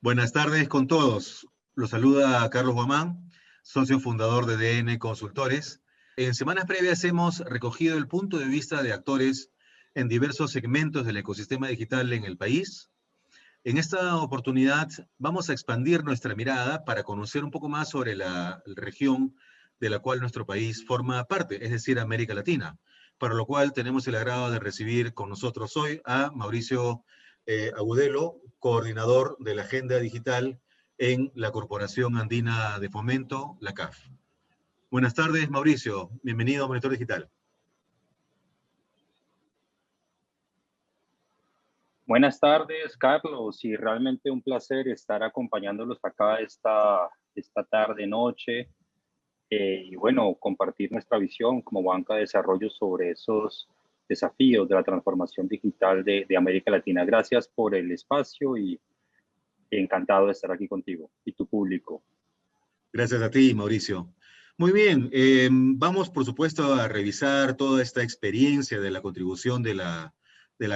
Buenas tardes con todos. Los saluda Carlos Guamán, socio fundador de DN Consultores. En semanas previas hemos recogido el punto de vista de actores en diversos segmentos del ecosistema digital en el país. En esta oportunidad vamos a expandir nuestra mirada para conocer un poco más sobre la región de la cual nuestro país forma parte, es decir, América Latina, para lo cual tenemos el agrado de recibir con nosotros hoy a Mauricio Agudelo, coordinador de la Agenda Digital en la Corporación Andina de Fomento, la CAF. Buenas tardes, Mauricio. Bienvenido a Monitor Digital. Buenas tardes, Carlos, y realmente un placer estar acompañándolos acá esta tarde, noche, y bueno, compartir nuestra visión como banca de desarrollo sobre esos desafíos de la transformación digital de América Latina. Gracias por el espacio y encantado de estar aquí contigo y tu público. Gracias a ti, Mauricio. Muy bien, vamos por supuesto a revisar toda esta experiencia de la contribución de la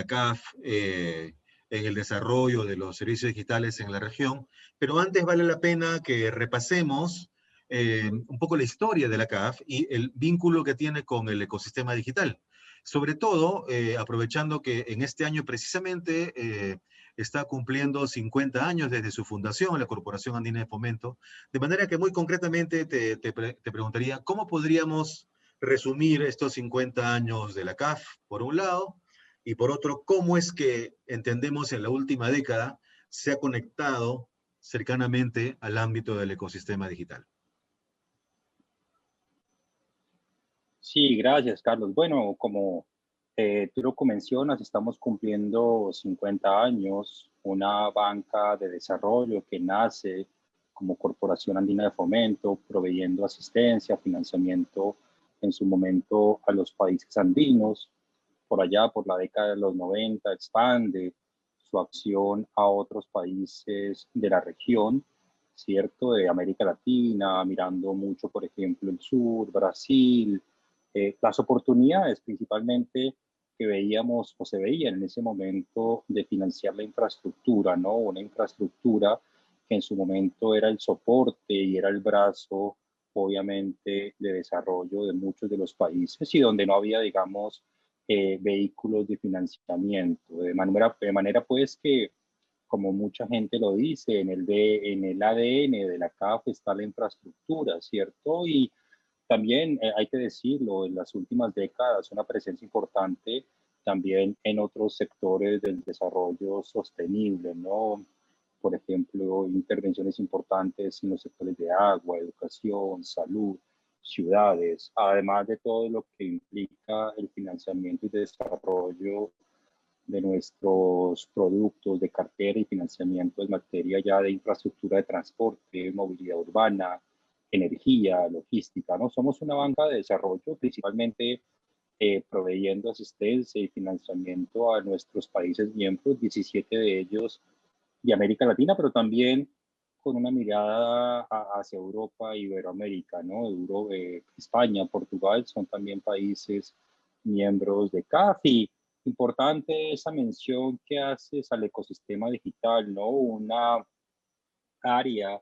CAF en el desarrollo de los servicios digitales en la región, pero antes vale la pena que repasemos un poco la historia de la CAF y el vínculo que tiene con el ecosistema digital. Sobre todo, aprovechando que en este año precisamente está cumpliendo 50 años desde su fundación, la Corporación Andina de Fomento, de manera que muy concretamente te preguntaría, ¿cómo podríamos resumir estos 50 años de la CAF, por un lado, y por otro, cómo es que entendemos en la última década se ha conectado cercanamente al ámbito del ecosistema digital? Sí, gracias, Carlos. Bueno, como tú lo mencionas, estamos cumpliendo 50 años, una banca de desarrollo que nace como Corporación Andina de Fomento, proveyendo asistencia, financiamiento en su momento a los países andinos. Por allá, por la década de los 90, expande su acción a otros países de la región, ¿cierto? De América Latina, mirando mucho, por ejemplo, el sur, Brasil, las oportunidades principalmente que veíamos o se veían en ese momento de financiar la infraestructura, ¿no? Una infraestructura que en su momento era el soporte y era el brazo, obviamente, de desarrollo de muchos de los países y donde no había, digamos, vehículos de financiamiento. De manera pues que, como mucha gente lo dice, en el ADN de la CAF está la infraestructura, ¿cierto? Y también hay que decirlo, en las últimas décadas una presencia importante también en otros sectores del desarrollo sostenible, ¿no? Por ejemplo, intervenciones importantes en los sectores de agua, educación, salud, ciudades, además de todo lo que implica el financiamiento y desarrollo de nuestros productos de cartera y financiamiento en materia ya de infraestructura de transporte, movilidad urbana, energía, logística, ¿no? Somos una banca de desarrollo principalmente proveyendo asistencia y financiamiento a nuestros países miembros, 17 de ellos de América Latina, pero también con una mirada hacia Europa e Iberoamérica, ¿no? España, Portugal son también países miembros de CAF y importante esa mención que haces al ecosistema digital, ¿no? Una área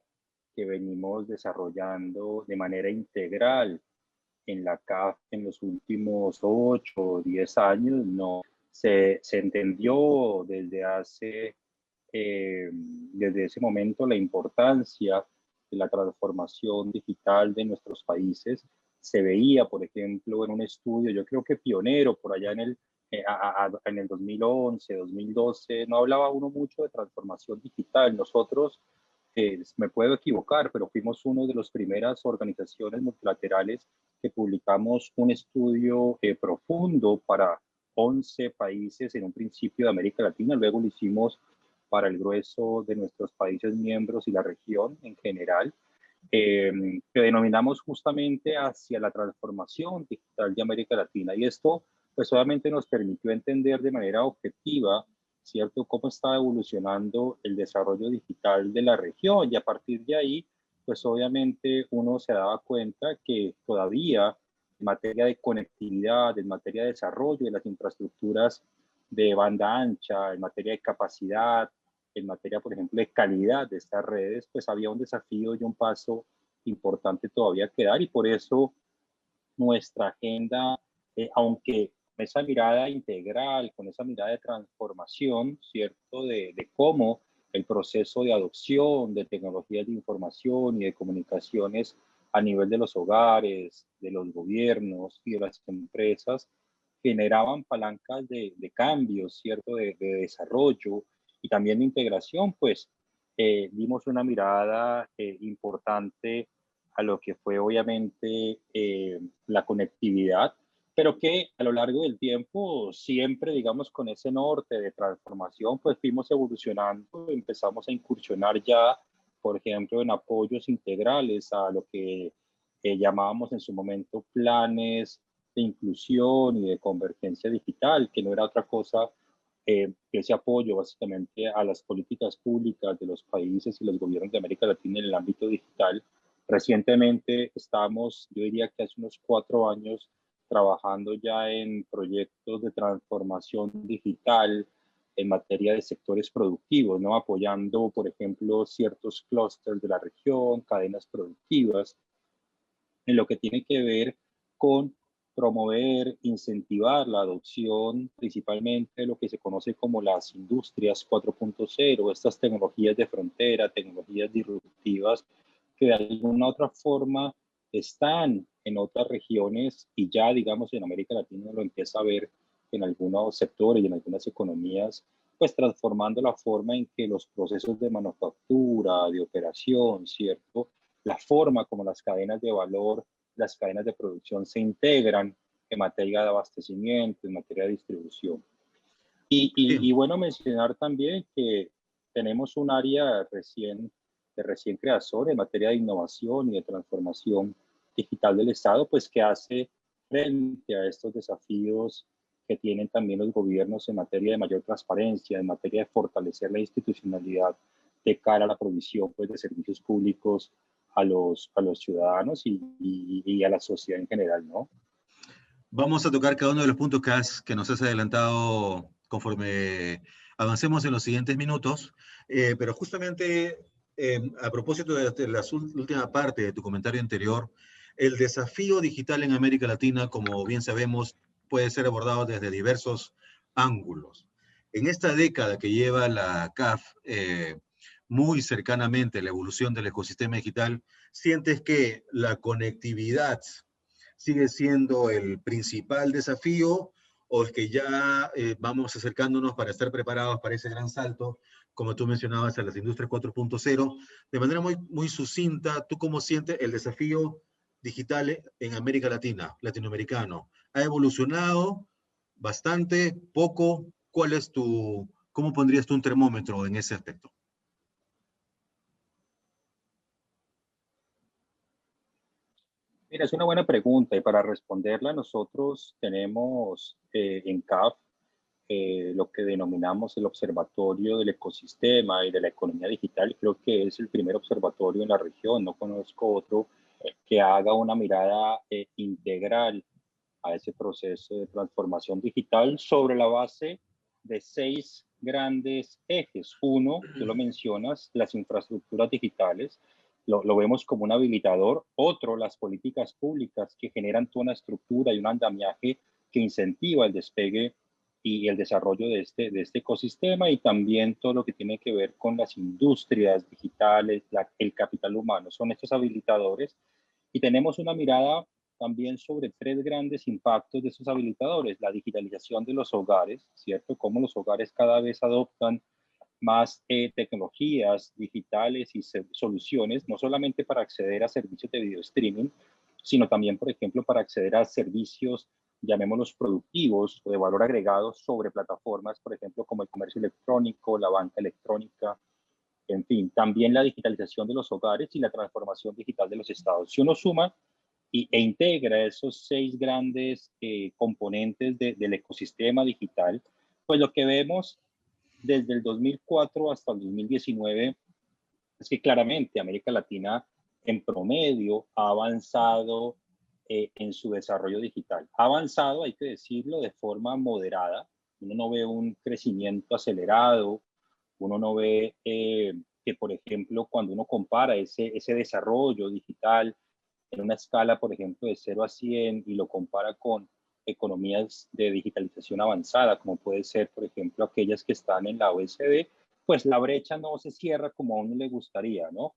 que venimos desarrollando de manera integral en la CAF en los últimos 8 o 10 años, ¿no? Se entendió desde ese momento la importancia de la transformación digital de nuestros países. Se veía, por ejemplo, en un estudio, yo creo que pionero, por allá en el 2011, 2012, no hablaba uno mucho de transformación digital. Nosotros, me puedo equivocar, pero fuimos una de las primeras organizaciones multilaterales que publicamos un estudio profundo para 11 países en un principio de América Latina, luego lo hicimos para el grueso de nuestros países miembros y la región en general, que denominamos justamente hacia la transformación digital de América Latina. Y esto, pues obviamente nos permitió entender de manera objetiva, ¿cierto?, cómo está evolucionando el desarrollo digital de la región. Y a partir de ahí, pues obviamente uno se daba cuenta que todavía en materia de conectividad, en materia de desarrollo de las infraestructuras de banda ancha, en materia de capacidad, en materia, por ejemplo, de calidad de estas redes, pues había un desafío y un paso importante todavía que dar, y por eso nuestra agenda, aunque con esa mirada integral, con esa mirada de transformación, ¿cierto? De cómo el proceso de adopción de tecnologías de información y de comunicaciones a nivel de los hogares, de los gobiernos y de las empresas generaban palancas de cambios, ¿cierto? De desarrollo y también de integración, pues dimos una mirada importante a lo que fue obviamente la conectividad, pero que a lo largo del tiempo siempre, digamos, con ese norte de transformación, pues fuimos evolucionando, empezamos a incursionar ya, por ejemplo, en apoyos integrales a lo que llamábamos en su momento planes de inclusión y de convergencia digital, que no era otra cosa que ese apoyo básicamente a las políticas públicas de los países y los gobiernos de América Latina en el ámbito digital. Recientemente estamos, yo diría que hace unos 4 años, trabajando ya en proyectos de transformación digital en materia de sectores productivos, ¿no? Apoyando, por ejemplo, ciertos clústeres de la región, cadenas productivas, en lo que tiene que ver con promover, incentivar la adopción principalmente de lo que se conoce como las industrias 4.0, estas tecnologías de frontera, tecnologías disruptivas que de alguna otra forma están en otras regiones y ya, digamos, en América Latina lo empieza a ver en algunos sectores y en algunas economías, pues transformando la forma en que los procesos de manufactura, de operación, ¿cierto? La forma como las cadenas de valor, las cadenas de producción se integran en materia de abastecimiento, en materia de distribución. Y Bien. bueno, mencionar también que tenemos un área de recién creación en materia de innovación y de transformación digital del Estado, pues que hace frente a estos desafíos que tienen también los gobiernos en materia de mayor transparencia, en materia de fortalecer la institucionalidad de cara a la provisión pues, de servicios públicos a los ciudadanos y a la sociedad en general, ¿no? Vamos a tocar cada uno de los puntos que nos has adelantado conforme avancemos en los siguientes minutos, pero justamente a propósito de la última parte de tu comentario anterior, el desafío digital en América Latina, como bien sabemos, puede ser abordado desde diversos ángulos. En esta década que lleva la CAF, muy cercanamente la evolución del ecosistema digital, sientes que la conectividad sigue siendo el principal desafío o es que ya vamos acercándonos para estar preparados para ese gran salto, como tú mencionabas, a las industrias 4.0? De manera muy sucinta, ¿tú cómo sientes el desafío digital en América Latina, latinoamericano? ¿Ha evolucionado bastante, poco? ¿Cómo pondrías tú un termómetro en ese aspecto? Mira, es una buena pregunta y para responderla nosotros tenemos en CAF lo que denominamos el Observatorio del Ecosistema y de la Economía Digital. Creo que es el primer observatorio en la región, no conozco otro que haga una mirada integral a ese proceso de transformación digital sobre la base de 6 grandes ejes. Uno, tú lo mencionas, las infraestructuras digitales, lo vemos como un habilitador. Otro, las políticas públicas que generan toda una estructura y un andamiaje que incentiva el despegue y el desarrollo de este ecosistema, y también todo lo que tiene que ver con las industrias digitales, el capital humano. Son estos habilitadores y tenemos una mirada también sobre 3 grandes impactos de esos habilitadores: la digitalización de los hogares, ¿cierto? Cómo los hogares cada vez adoptan más tecnologías digitales y soluciones, no solamente para acceder a servicios de video streaming, sino también, por ejemplo, para acceder a servicios, llamémoslos productivos o de valor agregado sobre plataformas, por ejemplo, como el comercio electrónico, la banca electrónica, en fin, también la digitalización de los hogares y la transformación digital de los estados. Si uno suma e integra esos 6 grandes componentes del ecosistema digital, pues lo que vemos desde el 2004 hasta el 2019 es que claramente América Latina en promedio ha avanzado en su desarrollo digital. Ha avanzado, hay que decirlo, de forma moderada. Uno no ve un crecimiento acelerado uno no ve que, por ejemplo, cuando uno compara ese desarrollo digital en una escala, por ejemplo, de 0 a 100 y lo compara con economías de digitalización avanzada, como puede ser, por ejemplo, aquellas que están en la OECD, pues la brecha no se cierra como a uno le gustaría, ¿no?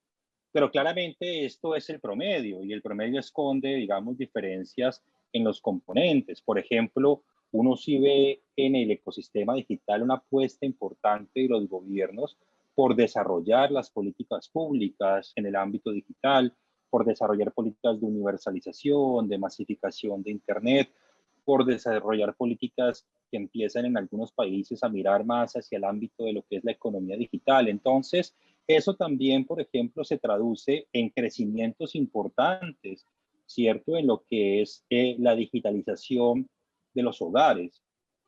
Pero claramente esto es el promedio y el promedio esconde, digamos, diferencias en los componentes. Por ejemplo, uno sí ve en el ecosistema digital una apuesta importante de los gobiernos por desarrollar las políticas públicas en el ámbito digital, por desarrollar políticas de universalización, de masificación de Internet, por desarrollar políticas que empiezan en algunos países a mirar más hacia el ámbito de lo que es la economía digital. Entonces, eso también, por ejemplo, se traduce en crecimientos importantes, ¿cierto? En lo que es la digitalización de los hogares.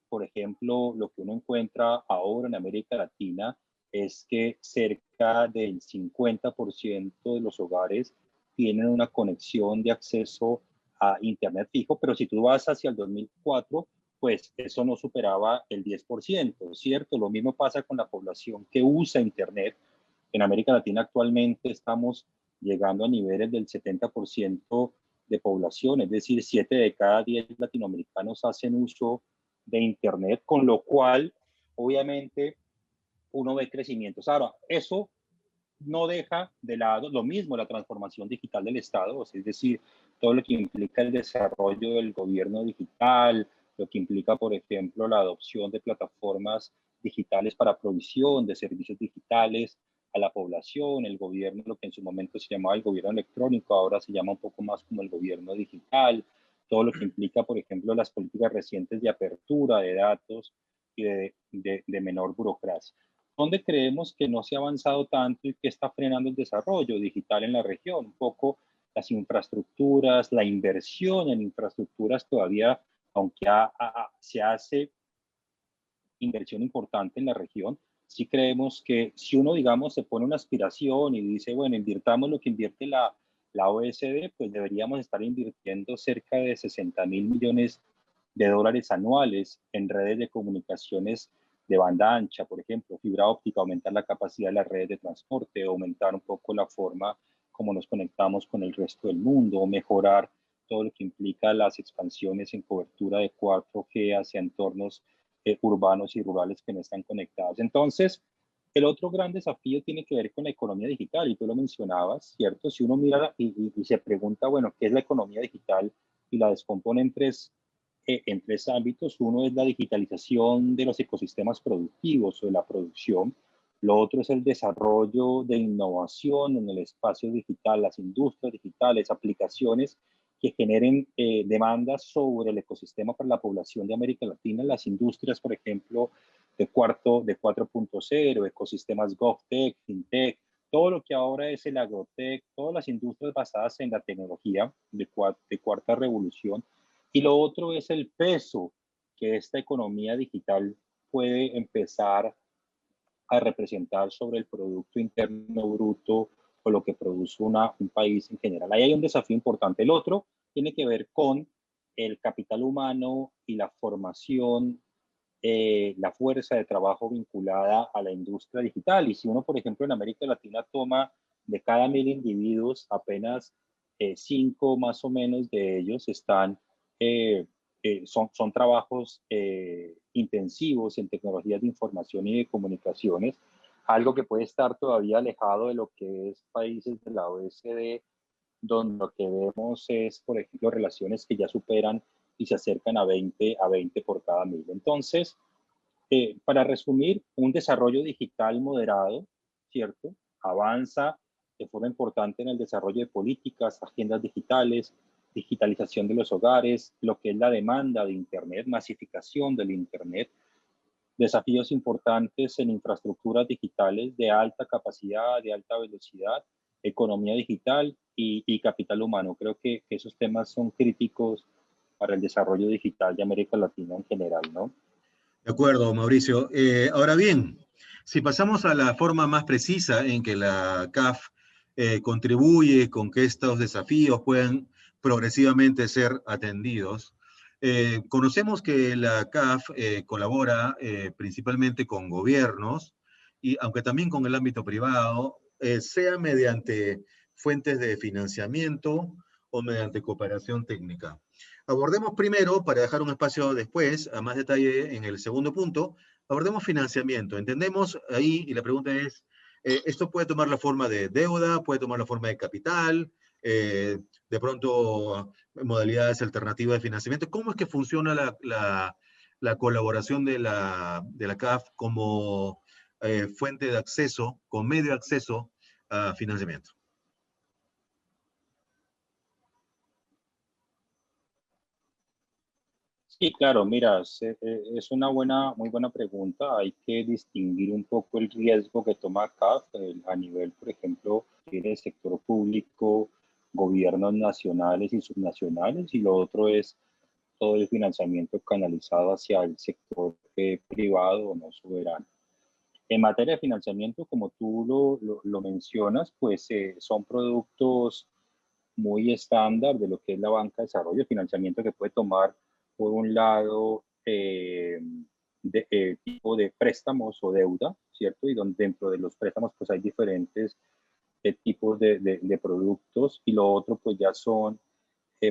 Por ejemplo, lo que uno encuentra ahora en América Latina es que cerca del 50% de los hogares tienen una conexión de acceso a Internet fijo, pero si tú vas hacia el 2004, pues eso no superaba el 10%, ¿cierto? Lo mismo pasa con la población que usa Internet. En América Latina actualmente estamos llegando a niveles del 70% de población, es decir, 7 de cada 10 latinoamericanos hacen uso de Internet, con lo cual, obviamente, uno ve crecimientos. Ahora, eso no deja de lado lo mismo la transformación digital del Estado, es decir, todo lo que implica el desarrollo del gobierno digital, lo que implica, por ejemplo, la adopción de plataformas digitales para provisión de servicios digitales a la población, el gobierno, lo que en su momento se llamaba el gobierno electrónico, ahora se llama un poco más como el gobierno digital, todo lo que implica, por ejemplo, las políticas recientes de apertura de datos y de menor burocracia. ¿Dónde creemos que no se ha avanzado tanto y que está frenando el desarrollo digital en la región? Un poco las infraestructuras, la inversión en infraestructuras todavía, aunque se hace inversión importante en la región, sí creemos que si uno, digamos, se pone una aspiración y dice, bueno, invirtamos lo que invierte la OECD, pues deberíamos estar invirtiendo cerca de 60.000 millones de dólares anuales en redes de comunicaciones de banda ancha, por ejemplo, fibra óptica, aumentar la capacidad de las redes de transporte, aumentar un poco la forma como nos conectamos con el resto del mundo, mejorar todo lo que implica las expansiones en cobertura de 4G hacia entornos urbanos y rurales que no están conectados. Entonces, el otro gran desafío tiene que ver con la economía digital, y tú lo mencionabas, ¿cierto? Si uno mira y se pregunta, bueno, ¿qué es la economía digital? Y la descompone en tres ámbitos. Uno es la digitalización de los ecosistemas productivos o de la producción. Lo otro es el desarrollo de innovación en el espacio digital, las industrias digitales, aplicaciones que generen demandas sobre el ecosistema para la población de América Latina, las industrias, por ejemplo, de 4.0, ecosistemas GovTech, FinTech, todo lo que ahora es el agrotech, todas las industrias basadas en la tecnología de cuarta revolución. Y lo otro es el peso que esta economía digital puede empezar a representar sobre el Producto Interno Bruto o lo que produce un país en general. Ahí hay un desafío importante. El otro tiene que ver con el capital humano y la formación, la fuerza de trabajo vinculada a la industria digital. Y si uno, por ejemplo, en América Latina toma de cada 1.000 individuos, apenas 5 más o menos de ellos son trabajos intensivos en tecnologías de información y de comunicaciones, algo que puede estar todavía alejado de lo que es países de la OECD, donde lo que vemos es, por ejemplo, relaciones que ya superan y se acercan a 20 por cada 1.000. Entonces, para resumir, un desarrollo digital moderado, ¿cierto? Avanza de forma importante en el desarrollo de políticas, agendas digitales, digitalización de los hogares, lo que es la demanda de Internet, masificación del Internet, desafíos importantes en infraestructuras digitales de alta capacidad, de alta velocidad, economía digital y capital humano. Creo que esos temas son críticos para el desarrollo digital de América Latina en general, ¿no? De acuerdo, Mauricio. Ahora bien, si pasamos a la forma más precisa en que la CAF contribuye con que estos desafíos puedan progresivamente ser atendidos, conocemos que la CAF colabora principalmente con gobiernos y aunque también con el ámbito privado, sea mediante fuentes de financiamiento o mediante cooperación técnica. Abordemos primero, para dejar un espacio después, a más detalle en el segundo punto, abordemos financiamiento. Entendemos ahí, y la pregunta es, esto puede tomar la forma de deuda, puede tomar la forma de capital, de pronto modalidades alternativas de financiamiento. ¿Cómo es que funciona la colaboración de la CAF como fuente de acceso, con medio de acceso a financiamiento? Sí, claro, mira, es una muy buena pregunta. Hay que distinguir un poco el riesgo que toma CAF a nivel, por ejemplo, del sector público, gobiernos nacionales y subnacionales, y lo otro es todo el financiamiento canalizado hacia el sector privado o no soberano. En materia de financiamiento, como tú lo mencionas, pues son productos muy estándar de lo que es la banca de desarrollo, financiamiento que puede tomar, por un lado, tipo de préstamos o deuda, ¿cierto? Y donde dentro de los préstamos pues hay diferentes tipos de productos, y lo otro pues ya son,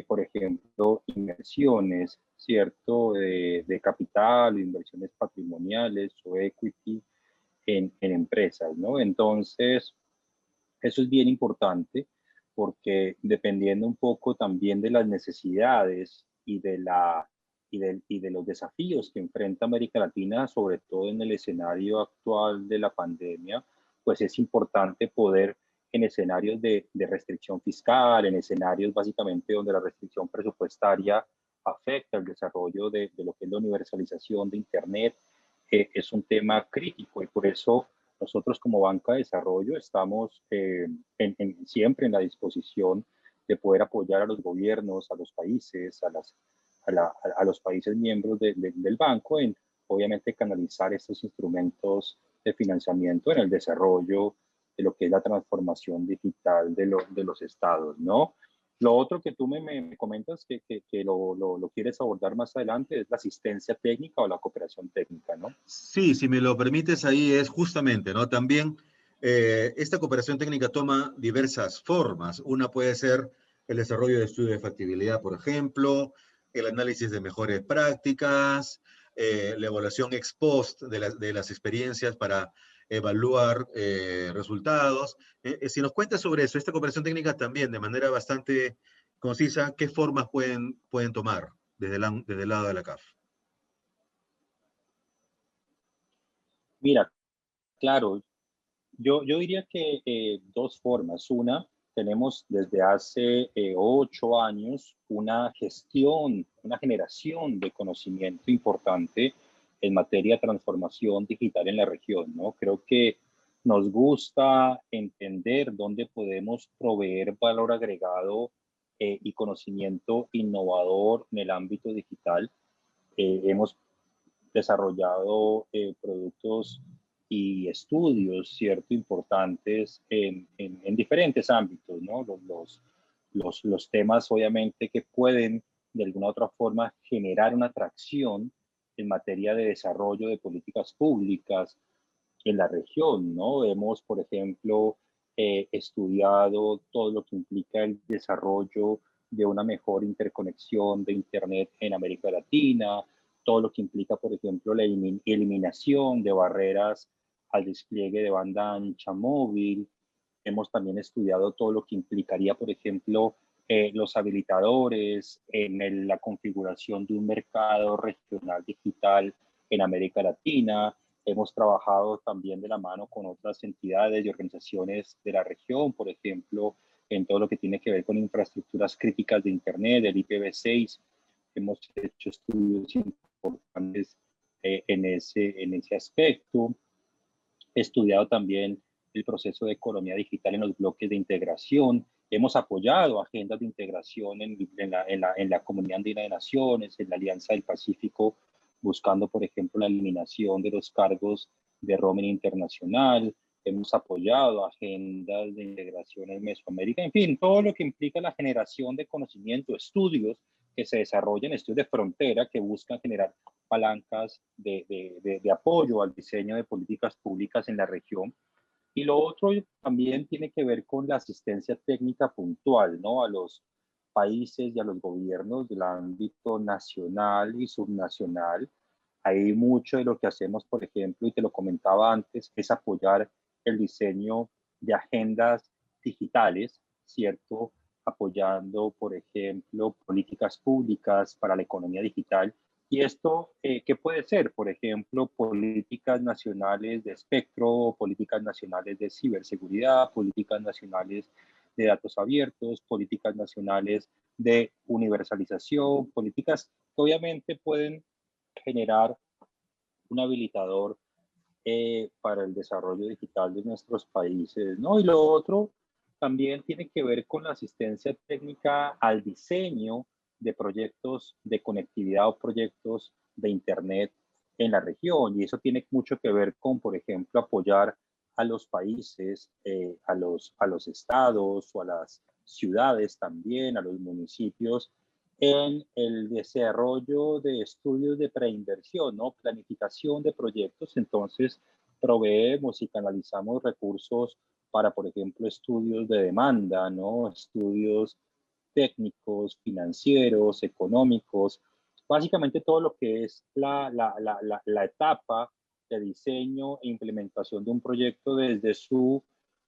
por ejemplo, inversiones, ¿cierto? De capital, inversiones patrimoniales o equity en empresas, ¿no? Entonces, eso es bien importante porque dependiendo un poco también de las necesidades y de los desafíos que enfrenta América Latina, sobre todo en el escenario actual de la pandemia, pues es importante poder en escenarios de restricción fiscal, en escenarios básicamente donde la restricción presupuestaria afecta el desarrollo de lo que es la universalización de Internet, es un tema crítico, y por eso nosotros como banca de desarrollo estamos siempre en la disposición de poder apoyar a los gobiernos, a los países, a los países miembros del banco en, obviamente, canalizar estos instrumentos de financiamiento en el desarrollo de lo que es la transformación digital de los estados, ¿no? Lo otro que tú me comentas que lo quieres abordar más adelante es la asistencia técnica o la cooperación técnica, ¿no? Sí, si me lo permites, ahí es justamente, ¿no? También esta cooperación técnica toma diversas formas. Una puede ser el desarrollo de estudios de factibilidad, por ejemplo, el análisis de mejores prácticas, la evaluación ex post de las experiencias para evaluar resultados. Si nos cuentas sobre eso, esta cooperación técnica también, de manera bastante concisa, ¿qué formas pueden tomar desde el lado de la CAF? Mira, claro, yo diría que dos formas. Una, tenemos desde hace 8 años una gestión, una generación de conocimiento importante en materia de transformación digital en la región, ¿no? Creo que nos gusta entender dónde podemos proveer valor agregado y conocimiento innovador en el ámbito digital. Hemos desarrollado productos y estudios, ¿cierto?, importantes en diferentes ámbitos, ¿no? Los temas, obviamente, que pueden de alguna u otra forma generar una atracción en materia de desarrollo de políticas públicas en la región, ¿no? Hemos, por ejemplo, estudiado todo lo que implica el desarrollo de una mejor interconexión de Internet en América Latina, todo lo que implica, por ejemplo, la eliminación de barreras al despliegue de banda ancha móvil. Hemos también estudiado todo lo que implicaría, por ejemplo, los habilitadores en la configuración de un mercado regional digital en América Latina. Hemos trabajado también de la mano con otras entidades y organizaciones de la región, por ejemplo, en todo lo que tiene que ver con infraestructuras críticas de Internet, del IPv6. Hemos hecho estudios importantes en ese aspecto. He estudiado también el proceso de economía digital en los bloques de integración. Hemos apoyado agendas de integración en la Comunidad Andina de Naciones, en la Alianza del Pacífico, buscando, por ejemplo, la eliminación de los cargos de roaming internacional. Hemos apoyado agendas de integración en Mesoamérica. En fin, todo lo que implica la generación de conocimiento, estudios que se desarrollan, estudios de frontera que buscan generar palancas de apoyo al diseño de políticas públicas en la región. Y lo otro también tiene que ver con la asistencia técnica puntual, ¿no? A los países y a los gobiernos del ámbito nacional y subnacional. Hay mucho de lo que hacemos, por ejemplo, y te lo comentaba antes, es apoyar el diseño de agendas digitales, ¿cierto? Apoyando, por ejemplo, políticas públicas para la economía digital. ¿Y esto qué puede ser? Por ejemplo, políticas nacionales de espectro, políticas nacionales de ciberseguridad, políticas nacionales de datos abiertos, políticas nacionales de universalización, políticas que obviamente pueden generar un habilitador para el desarrollo digital de nuestros países, ¿no? Y lo otro también tiene que ver con la asistencia técnica al diseño de proyectos de conectividad o proyectos de Internet en la región. Y eso tiene mucho que ver con, por ejemplo, apoyar a los países, a los estados o a las ciudades también, a los municipios, en el desarrollo de estudios de preinversión, ¿no? Planificación de proyectos. Entonces, proveemos y canalizamos recursos para, por ejemplo, estudios de demanda, ¿no? Estudios técnicos, financieros, económicos, básicamente todo lo que es la etapa de diseño e implementación de un proyecto desde su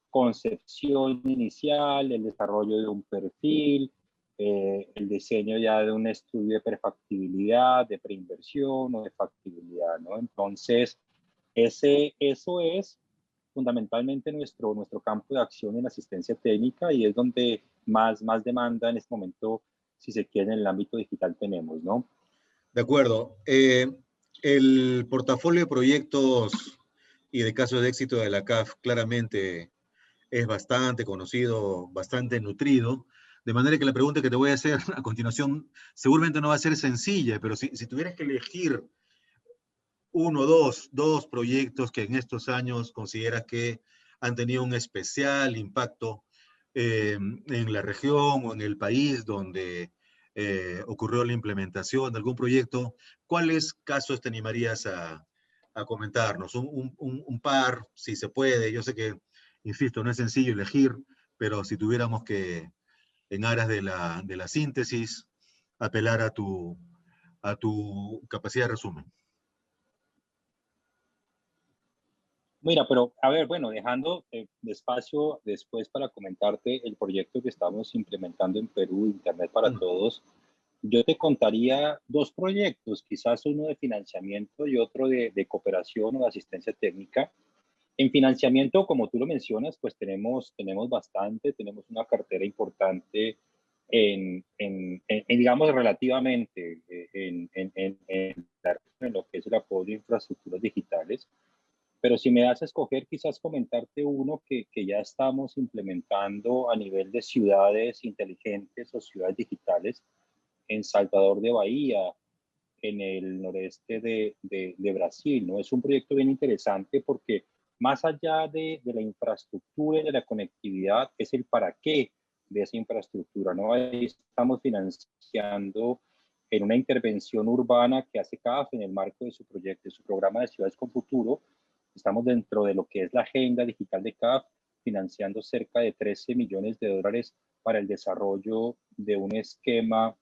concepción inicial, el desarrollo de un perfil, el diseño ya de un estudio de prefactibilidad, de preinversión o de factibilidad, ¿no? Entonces, eso es fundamentalmente nuestro campo de acción en asistencia técnica y es donde más demanda en este momento, si se quiere, en el ámbito digital tenemos, ¿no? De acuerdo. El portafolio de proyectos y de casos de éxito de la CAF claramente es bastante conocido, bastante nutrido, de manera que la pregunta que te voy a hacer a continuación seguramente no va a ser sencilla, pero si tuvieras que elegir uno, dos proyectos que en estos años consideras que han tenido un especial impacto en la región o en el país donde ocurrió la implementación de algún proyecto, ¿cuáles casos te animarías a comentarnos? Un par, si se puede. Yo sé que, insisto, no es sencillo elegir, pero si tuviéramos que, en aras de la síntesis, apelar a tu capacidad de resumen. Mira, pero a ver, bueno, dejando despacio después para comentarte el proyecto que estamos implementando en Perú, Internet para Todos, yo te contaría dos proyectos, quizás uno de financiamiento y otro de cooperación o de asistencia técnica. En financiamiento, como tú lo mencionas, pues tenemos bastante, tenemos una cartera importante digamos, relativamente en lo que es el apoyo a infraestructuras digitales. Pero si me das a escoger, quizás comentarte uno que ya estamos implementando a nivel de ciudades inteligentes o ciudades digitales en Salvador de Bahía, en el noreste de Brasil, ¿no? Es un proyecto bien interesante porque más allá de la infraestructura y de la conectividad, es el para qué de esa infraestructura, ¿no? Ahí estamos financiando en una intervención urbana que hace CAF en el marco de su proyecto, de su programa de Ciudades con Futuro. Estamos dentro de lo que es la agenda digital de CAF, financiando cerca de 13 millones de dólares para el desarrollo de un esquema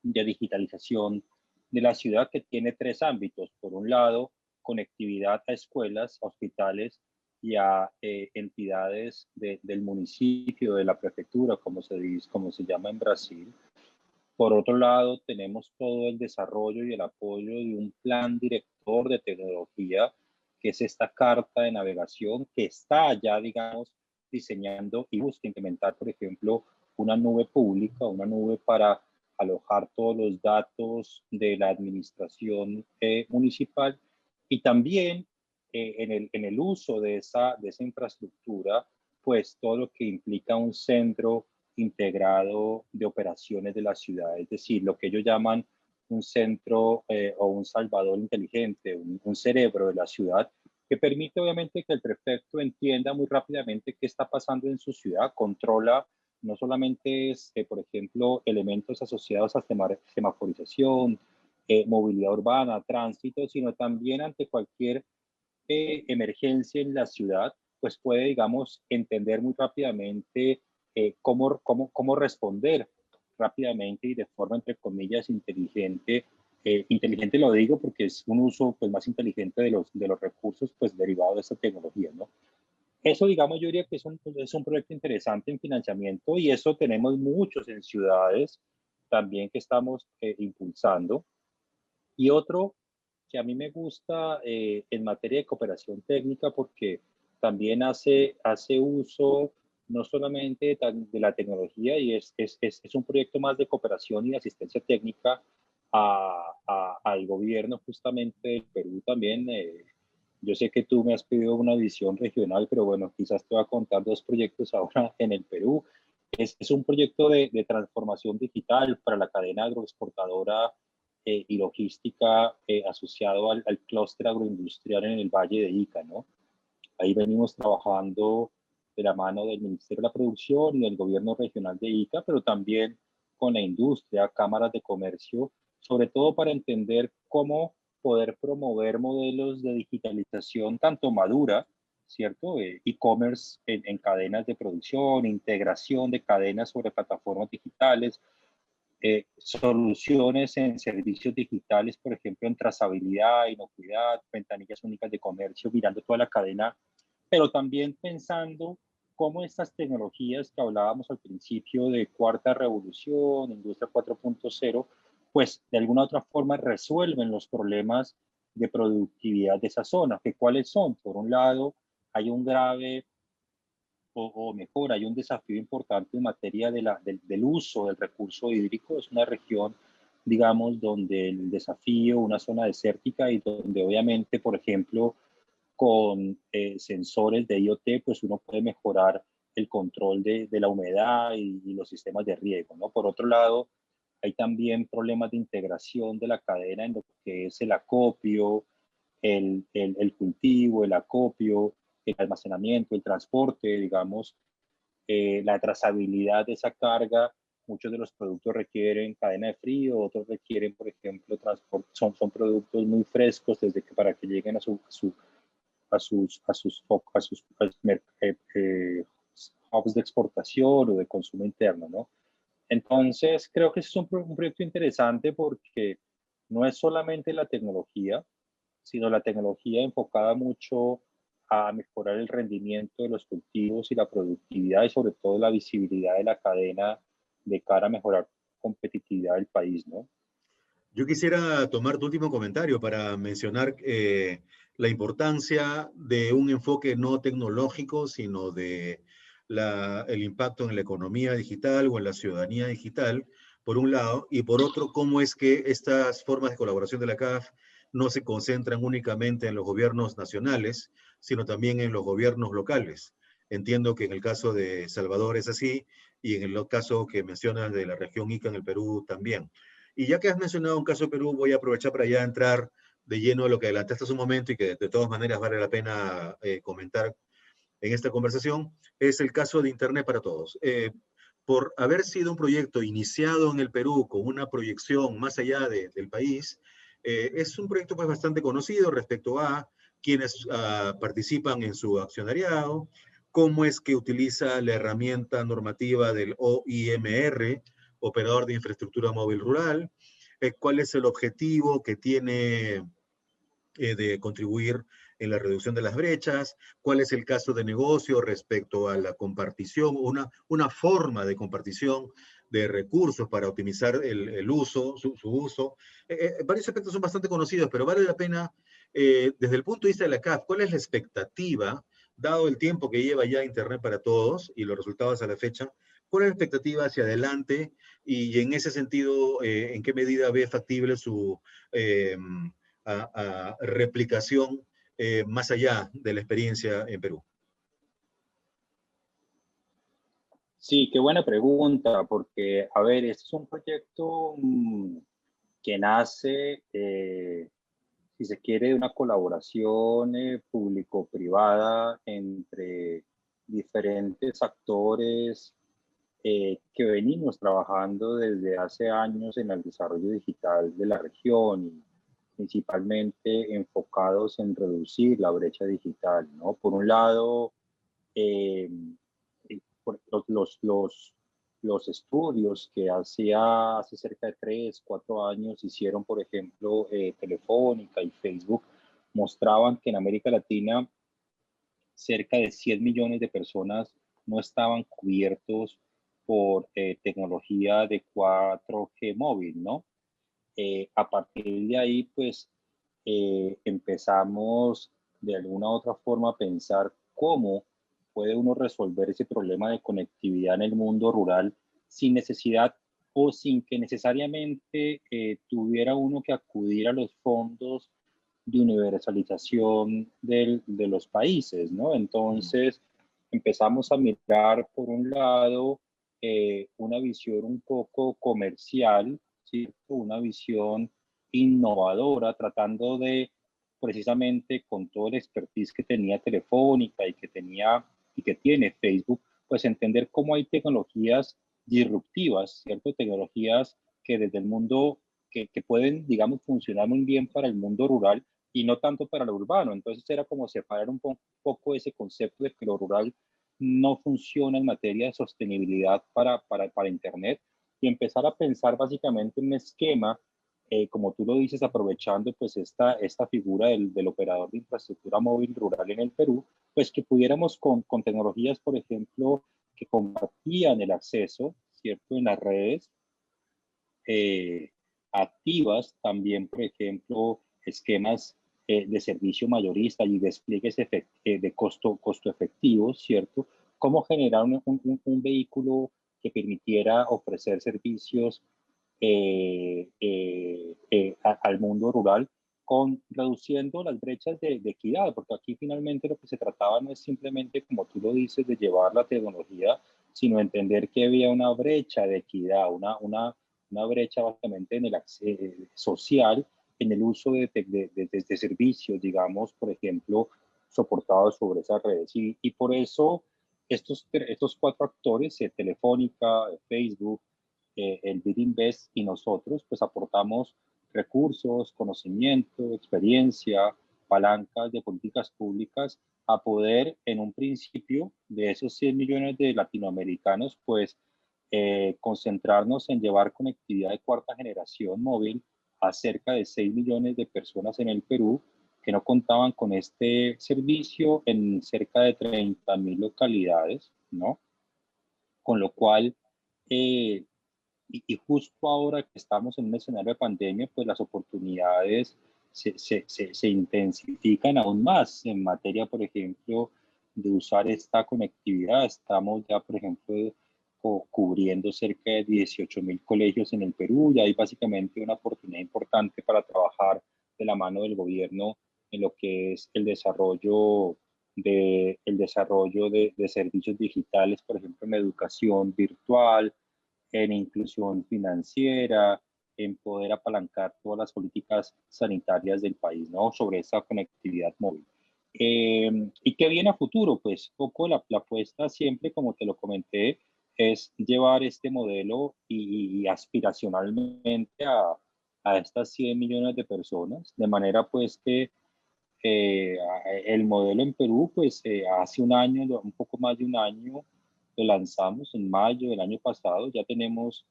de digitalización de la ciudad que tiene tres ámbitos. Por un lado, conectividad a escuelas, a hospitales y a entidades del municipio, de la prefectura, como se llama en Brasil. Por otro lado, tenemos todo el desarrollo y el apoyo de un plan director de tecnología, que es esta carta de navegación que está ya, digamos, diseñando y busca implementar, por ejemplo, una nube pública, una nube para alojar todos los datos de la administración municipal y también en el uso de esa infraestructura, pues todo lo que implica un centro integrado de operaciones de la ciudad, es decir, lo que ellos llaman un centro o un salvador inteligente, un cerebro de la ciudad, que permite obviamente que el prefecto entienda muy rápidamente qué está pasando en su ciudad, controla no solamente es, por ejemplo, elementos asociados a semaforización, movilidad urbana, tránsito, sino también ante cualquier emergencia en la ciudad, pues puede, digamos, entender muy rápidamente cómo responder rápidamente y de forma, entre comillas, inteligente. Inteligente lo digo porque es un uso pues, más inteligente de los recursos pues, derivados de esta tecnología, ¿no? Eso, digamos, yo diría que es un proyecto interesante en financiamiento y eso tenemos muchos en ciudades también que estamos impulsando. Y otro que a mí me gusta en materia de cooperación técnica porque también hace uso no solamente de la tecnología y es un proyecto más de cooperación y de asistencia técnica al gobierno justamente del Perú también. Yo sé que tú me has pedido una visión regional, pero bueno, quizás te voy a contar dos proyectos ahora en el Perú. Es un proyecto de transformación digital para la cadena agroexportadora y logística asociado al clúster agroindustrial en el Valle de Ica, ¿no? Ahí venimos trabajando de la mano del Ministerio de la Producción y del gobierno regional de Ica, pero también con la industria, cámaras de comercio, sobre todo para entender cómo poder promover modelos de digitalización tanto madura, ¿cierto? E-commerce en cadenas de producción, integración de cadenas sobre plataformas digitales, soluciones en servicios digitales, por ejemplo, en trazabilidad, inocuidad, ventanillas únicas de comercio, mirando toda la cadena, pero también pensando cómo estas tecnologías que hablábamos al principio de cuarta revolución, industria 4.0, pues de alguna u otra forma resuelven los problemas de productividad de esa zona, que cuáles son. Por un lado, hay un grave o mejor, hay un desafío importante en materia del uso del recurso hídrico. Es una región, digamos, donde el desafío, una zona desértica y donde obviamente, por ejemplo, con sensores de IoT, pues uno puede mejorar el control de la humedad y los sistemas de riego, ¿no? Por otro lado, hay también problemas de integración de la cadena en lo que es el acopio, el cultivo, el acopio, el almacenamiento, el transporte, digamos, la trazabilidad de esa carga. Muchos de los productos requieren cadena de frío, otros requieren, por ejemplo, transporte, son productos muy frescos desde que para que lleguen a sus hubs de exportación o de consumo interno, ¿no? Entonces, creo que ese es un proyecto interesante porque no es solamente la tecnología, sino la tecnología enfocada mucho a mejorar el rendimiento de los cultivos y la productividad y sobre todo la visibilidad de la cadena de cara a mejorar competitividad del país, ¿no? Yo quisiera tomar tu último comentario para mencionar la importancia de un enfoque no tecnológico, sino de el impacto en la economía digital o en la ciudadanía digital, por un lado, y por otro, cómo es que estas formas de colaboración de la CAF no se concentran únicamente en los gobiernos nacionales, sino también en los gobiernos locales. Entiendo que en el caso de Salvador es así, y en el caso que mencionas de la región Ica en el Perú también. Y ya que has mencionado un caso de Perú, voy a aprovechar para ya entrar de lleno a lo que adelantaste hace un momento y que de todas maneras vale la pena comentar en esta conversación, es el caso de Internet para Todos. Por haber sido un proyecto iniciado en el Perú con una proyección más allá del país, es un proyecto pues bastante conocido respecto a quienes participan en su accionariado, cómo es que utiliza la herramienta normativa del OIMR, Operador de Infraestructura Móvil Rural, cuál es el objetivo que tiene de contribuir en la reducción de las brechas, cuál es el caso de negocio respecto a la compartición, una forma de compartición de recursos para optimizar el uso, su uso. Varios aspectos son bastante conocidos, pero vale la pena, desde el punto de vista de la CAF, ¿cuál es la expectativa, dado el tiempo que lleva ya Internet para Todos y los resultados a la fecha? ¿Cuál es la expectativa hacia adelante? Y en ese sentido, ¿en qué medida ve factible su replicación más allá de la experiencia en Perú? Sí, qué buena pregunta, porque, a ver, este es un proyecto que nace, si se quiere, de una colaboración público-privada entre diferentes actores que venimos trabajando desde hace años en el desarrollo digital de la región y principalmente enfocados en reducir la brecha digital, ¿no? Por un lado, eh, los estudios que hace cerca de 3, 4 años hicieron, por ejemplo, Telefónica y Facebook, mostraban que en América Latina cerca de 100 millones de personas no estaban cubiertos por tecnología de 4G móvil, ¿no? A partir de ahí, pues, empezamos de alguna u otra forma a pensar cómo puede uno resolver ese problema de conectividad en el mundo rural sin necesidad o sin que necesariamente tuviera uno que acudir a los fondos de universalización de los países, ¿no? Entonces, empezamos a mirar, por un lado, una visión un poco comercial, ¿cierto? Una visión innovadora, tratando de, precisamente con todo el expertise que tenía Telefónica y que tiene Facebook, pues entender cómo hay tecnologías disruptivas, ¿cierto? Tecnologías que desde el mundo, que pueden, digamos, funcionar muy bien para el mundo rural y no tanto para lo urbano. Entonces era como separar un poco ese concepto de que lo rural no funciona en materia de sostenibilidad para Internet y empezar a pensar básicamente en un esquema, como tú lo dices, aprovechando pues esta figura del operador de infraestructura móvil rural en el Perú, pues que pudiéramos con tecnologías, por ejemplo, que compartían el acceso, ¿cierto?, en las redes activas, también, por ejemplo, esquemas de servicio mayorista y despliegues de costo efectivo, ¿cierto? Cómo generar un vehículo que permitiera ofrecer servicios al mundo rural, reduciendo las brechas de equidad, porque aquí finalmente lo que se trataba no es simplemente, como tú lo dices, de llevar la tecnología, sino entender que había una brecha de equidad, una brecha básicamente en el social, en el uso de servicios, digamos, por ejemplo, soportados sobre esas redes. Y por eso estos cuatro actores, Telefónica, Facebook, el Birinvest y nosotros, pues aportamos recursos, conocimiento, experiencia, palancas de políticas públicas a poder, en un principio, de esos 100 millones de latinoamericanos, pues concentrarnos en llevar conectividad de cuarta generación móvil a cerca de 6 millones de personas en el Perú que no contaban con este servicio en cerca de 30.000 localidades, ¿no? Con lo cual, eh, y justo ahora que estamos en un escenario de pandemia, pues las oportunidades se intensifican aún más en materia, por ejemplo, de usar esta conectividad. Estamos ya, por ejemplo, cubriendo cerca de 18.000 colegios en el Perú y hay básicamente una oportunidad importante para trabajar de la mano del gobierno en lo que es el desarrollo de servicios digitales, por ejemplo, en educación virtual, en inclusión financiera, en poder apalancar todas las políticas sanitarias del país, ¿no? Sobre esa conectividad móvil. ¿Y qué viene a futuro? Pues poco la apuesta siempre, como te lo comenté, es llevar este modelo y aspiracionalmente a estas 100 millones de personas, de manera pues que el modelo en Perú, pues hace un año, un poco más de un año, lo lanzamos en mayo del año pasado. Ya tenemos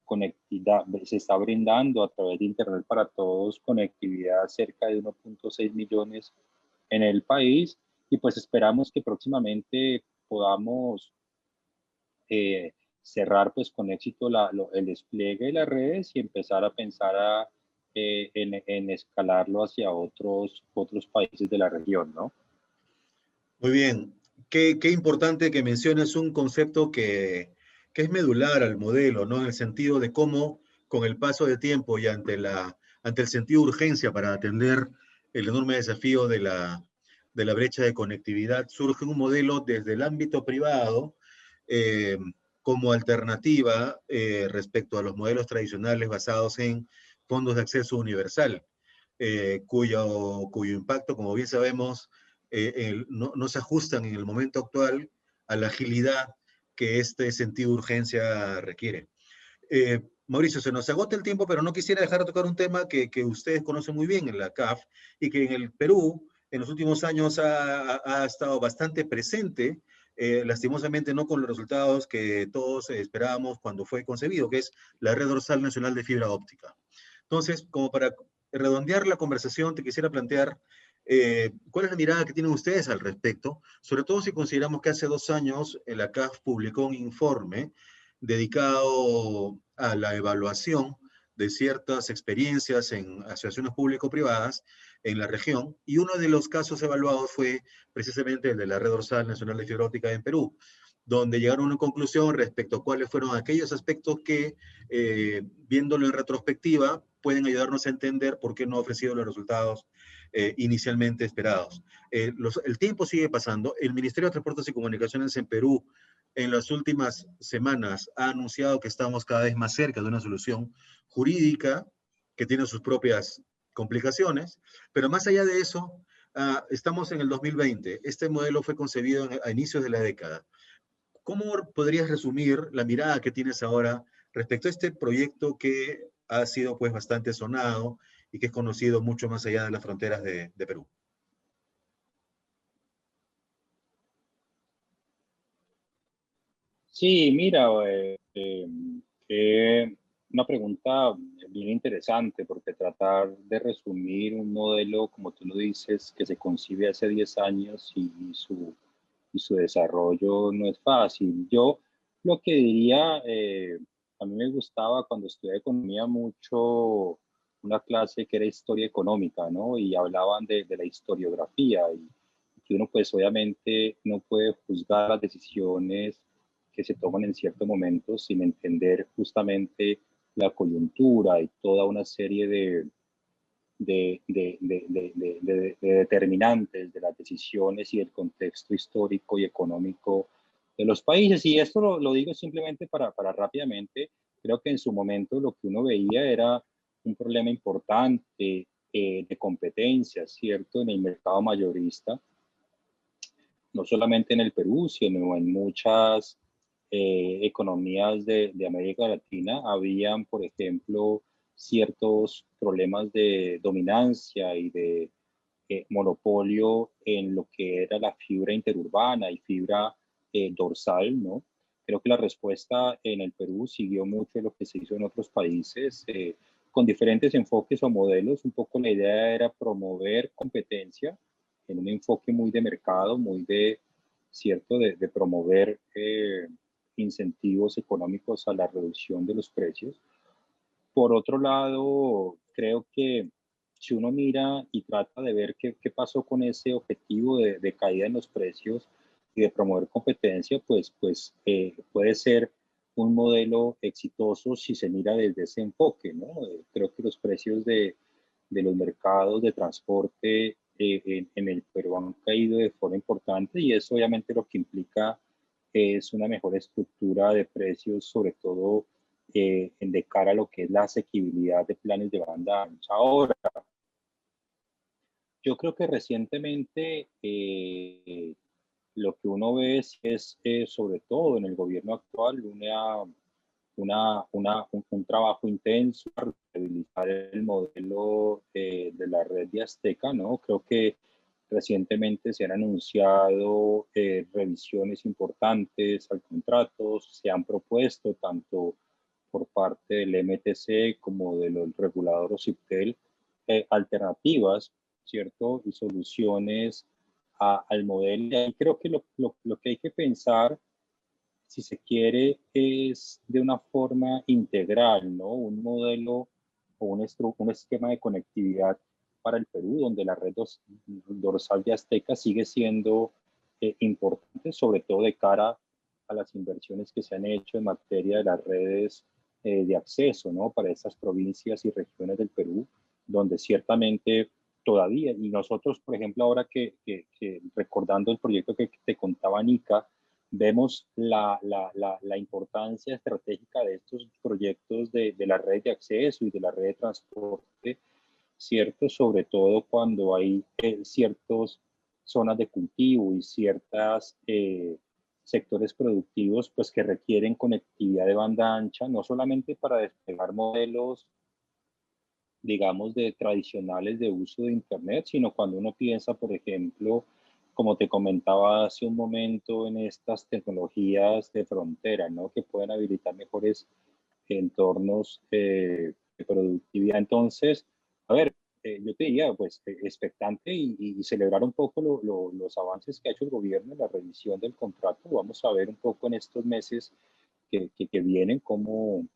conectividad, se está brindando a través de Internet para Todos conectividad cerca de 1.6 millones en el país y pues esperamos que próximamente podamos eh, cerrar pues con éxito el despliegue de las redes y empezar a pensar en escalarlo hacia otros países de la región, ¿no? Muy bien. Qué importante que menciones un concepto que es medular al modelo, ¿no? En el sentido de cómo, con el paso del tiempo y ante el sentido de urgencia para atender el enorme desafío de la brecha de conectividad, surge un modelo desde el ámbito privado eh, como alternativa respecto a los modelos tradicionales basados en fondos de acceso universal, cuyo impacto, como bien sabemos, no se ajustan en el momento actual a la agilidad que este sentido de urgencia requiere. Mauricio, se nos agota el tiempo, pero no quisiera dejar de tocar un tema que ustedes conocen muy bien en la CAF y que en el Perú en los últimos años ha estado bastante presente, lastimosamente no con los resultados que todos esperábamos cuando fue concebido, que es la Red Dorsal Nacional de Fibra Óptica. Entonces, como para redondear la conversación, te quisiera plantear cuál es la mirada que tienen ustedes al respecto, sobre todo si consideramos que hace 2 años la CAF publicó un informe dedicado a la evaluación de ciertas experiencias en asociaciones público-privadas en la región, y uno de los casos evaluados fue precisamente el de la Red Dorsal Nacional de Fibra Óptica en Perú, donde llegaron a una conclusión respecto a cuáles fueron aquellos aspectos que, viéndolo en retrospectiva, pueden ayudarnos a entender por qué no ha ofrecido los resultados inicialmente esperados. El tiempo sigue pasando. El Ministerio de Transportes y Comunicaciones en Perú en las últimas semanas ha anunciado que estamos cada vez más cerca de una solución jurídica que tiene sus propias complicaciones, pero más allá de eso, estamos en el 2020. Este modelo fue concebido a inicios de la década. ¿Cómo podrías resumir la mirada que tienes ahora respecto a este proyecto que ha sido pues bastante sonado y que es conocido mucho más allá de las fronteras de Perú? Sí, mira, una pregunta bien interesante porque tratar de resumir un modelo, como tú lo dices, que se concibe hace 10 años y su desarrollo no es fácil. Yo lo que diría, a mí me gustaba cuando estudié economía mucho una clase que era historia económica, ¿no? Y hablaban de la historiografía y que uno pues obviamente no puede juzgar las decisiones que se toman en cierto momento sin entender justamente la coyuntura y toda una serie de determinantes de las decisiones y el contexto histórico y económico de los países. Y esto lo digo simplemente para rápidamente, creo que en su momento lo que uno veía era un problema importante de competencia, ¿cierto? En el mercado mayorista, no solamente en el Perú, sino en muchas economías de América Latina. Habían, por ejemplo, ciertos problemas de dominancia y de monopolio en lo que era la fibra interurbana y fibra dorsal, ¿no? Creo que la respuesta en el Perú siguió mucho de lo que se hizo en otros países, con diferentes enfoques o modelos. Un poco la idea era promover competencia en un enfoque muy de mercado, muy de, cierto, de promover incentivos económicos a la reducción de los precios. Por otro lado, creo que si uno mira y trata de ver qué pasó con ese objetivo de caída en los precios y de promover competencia, pues puede ser un modelo exitoso si se mira desde ese enfoque, ¿no? Creo que los precios de los mercados de transporte en el Perú han caído de forma importante y eso obviamente lo que implica es una mejor estructura de precios, sobre todo de cara a lo que es la asequibilidad de planes de banda ancha. Ahora, yo creo que recientemente lo que uno ve es sobre todo en el gobierno actual, un trabajo intenso para rehabilitar el modelo de la red de Azteca, ¿no? Creo que recientemente se han anunciado revisiones importantes al contrato, se han propuesto tanto por parte del MTC como del regulador OCIPTEL alternativas, ¿cierto? Y soluciones al modelo. Y creo que lo que hay que pensar, si se quiere, es de una forma integral, ¿no? Un modelo o un esquema de conectividad para el Perú, donde la red dorsal de Azteca sigue siendo importante, sobre todo de cara a las inversiones que se han hecho en materia de las redes de acceso, ¿no? Para estas provincias y regiones del Perú, donde ciertamente todavía, y nosotros, por ejemplo, ahora que recordando el proyecto que te contaba Nica, vemos la importancia estratégica de estos proyectos de la red de acceso y de la red de transporte, ¿cierto? Sobre todo cuando hay ciertas zonas de cultivo y ciertas sectores productivos pues, que requieren conectividad de banda ancha, no solamente para desplegar modelos, digamos, de tradicionales de uso de Internet, sino cuando uno piensa, por ejemplo, como te comentaba hace un momento, en estas tecnologías de frontera, ¿no? Que pueden habilitar mejores entornos de productividad. Entonces, a ver, yo te diría, pues, expectante y celebrar un poco los avances que ha hecho el gobierno en la revisión del contrato. Vamos a ver un poco en estos meses que vienen cómo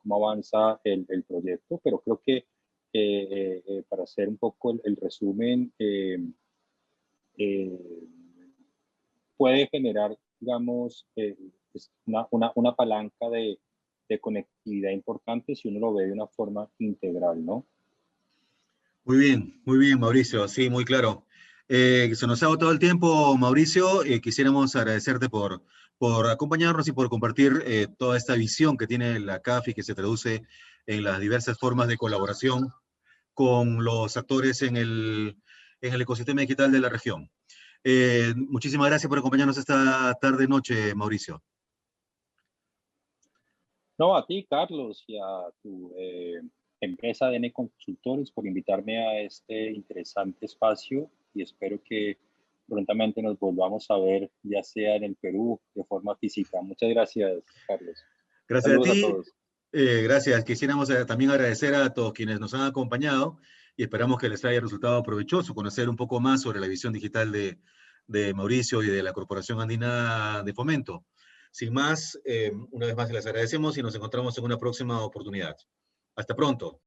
avanza el proyecto, pero creo que para hacer un poco el resumen, eh, puede generar, digamos, una palanca de conectividad importante si uno lo ve de una forma integral, ¿no? Muy bien, Mauricio, sí, muy claro. Se nos ha agotado el tiempo, Mauricio. Quisiéramos agradecerte por acompañarnos y por compartir toda esta visión que tiene la CAF y que se traduce en las diversas formas de colaboración con los actores en el ecosistema digital de la región. Muchísimas gracias por acompañarnos esta tarde-noche, Mauricio. No, a ti, Carlos, y a tu empresa DN Consultores por invitarme a este interesante espacio y espero que prontamente nos volvamos a ver, ya sea en el Perú de forma física. Muchas gracias, Carlos. Gracias a Saludos a ti. todos. Gracias. Quisiéramos también agradecer a todos quienes nos han acompañado y esperamos que les haya resultado provechoso conocer un poco más sobre la visión digital de Mauricio y de la Corporación Andina de Fomento. Sin más, una vez más les agradecemos y nos encontramos en una próxima oportunidad. Hasta pronto.